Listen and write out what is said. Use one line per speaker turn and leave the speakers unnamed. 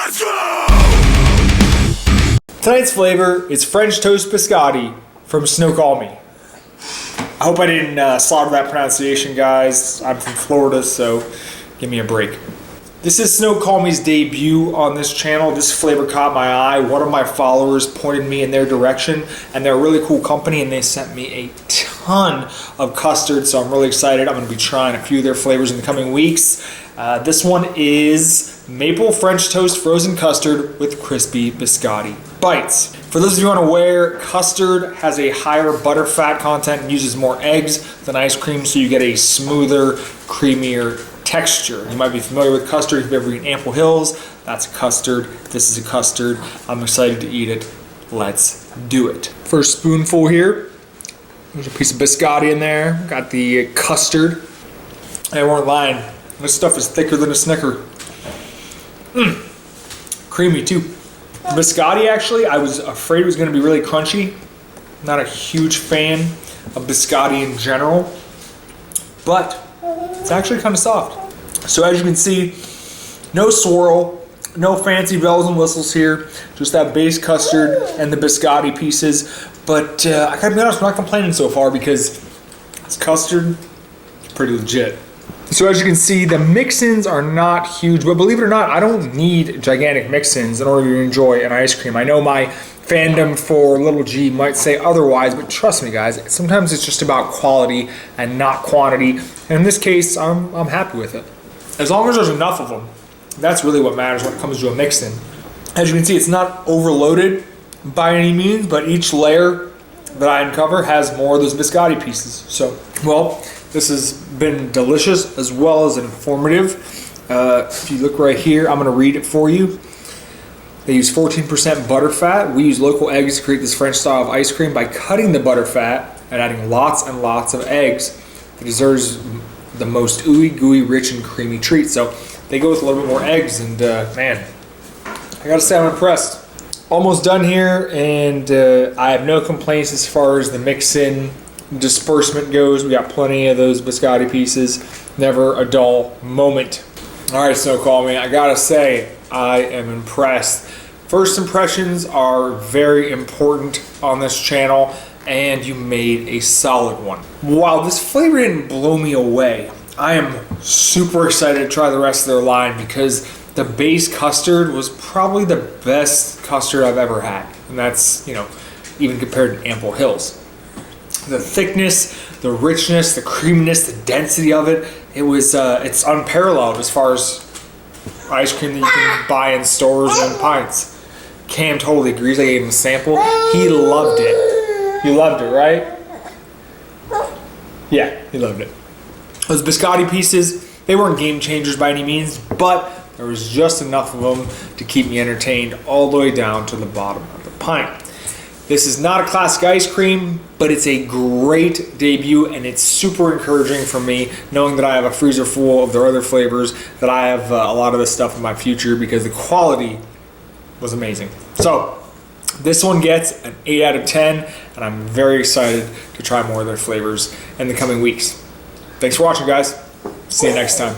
Let's go!
Tonight's flavor is French toast biscotti from Snoqualmie. I hope I didn't slaughter that pronunciation, guys. I'm from Florida, so give me a break. This is Snoqualmie's debut on this channel. This flavor caught my eye. One of my followers pointed me in their direction, and they're a really cool company, and they sent me a ton of custard, so I'm really excited. I'm going to be trying a few of their flavors in the coming weeks. This one is maple French toast frozen custard with crispy biscotti bites. For those of you unaware, custard has a higher butter fat content and uses more eggs than ice cream, so you get a smoother, creamier texture. You might be familiar with custard if you've ever eaten Ample Hills. That's a custard. This is a custard. I'm excited to eat it. Let's do it. First spoonful here. There's a piece of biscotti in there. Got the custard. I weren't lying. This stuff is thicker than a Snicker. Creamy too. Biscotti, actually, I was afraid it was going to be really crunchy. Not a huge fan of biscotti in general, but it's actually kind of soft. So as you can see, no swirl, no fancy bells and whistles here, just that base custard and the biscotti pieces. But I gotta be honest, I'm not complaining so far because it's custard, it's pretty legit. So as you can see, the mix-ins are not huge, but believe it or not, I don't need gigantic mix-ins in order to enjoy an ice cream. I know my fandom for Little G might say otherwise, but trust me guys, sometimes it's just about quality and not quantity. And in this case, I'm happy with it. As long as there's enough of them, that's really what matters when it comes to a mix-in. As you can see, it's not overloaded by any means, but each layer that I uncover has more of those biscotti pieces. So, well, this has been delicious as well as informative. If you look right here, I'm gonna read it for you. They use 14% butter fat. We use local eggs to create this French style of ice cream. By cutting the butter fat and adding lots and lots of eggs, the dessert is the most ooey gooey, rich and creamy treat. So they go with a little bit more eggs, and man, I gotta say I'm impressed. Almost done here, and I have no complaints as far as the mix-in disbursement goes. We got plenty of those biscotti pieces. Never a dull moment. All right, Snoqualmie, I gotta say, I am impressed. First impressions are very important on this channel, and you made a solid one. While this flavor didn't blow me away, I am super excited to try the rest of their line because the base custard was probably the best custard I've ever had. And that's, you know, even compared to Ample Hills. The thickness, the richness, the creaminess, the density of it, it's unparalleled as far as ice cream that you can buy in stores and pints. Cam totally agrees. I gave him a sample. He loved it. You loved it, right? Yeah, he loved it. Those biscotti pieces, they weren't game changers by any means, but there was just enough of them to keep me entertained all the way down to the bottom of the pint. This is not a classic ice cream, but it's a great debut, and it's super encouraging for me knowing that I have a freezer full of their other flavors, that I have a lot of this stuff in my future because the quality was amazing. So this one gets an 8 out of 10, and I'm very excited to try more of their flavors in the coming weeks. Thanks for watching, guys. See you next time.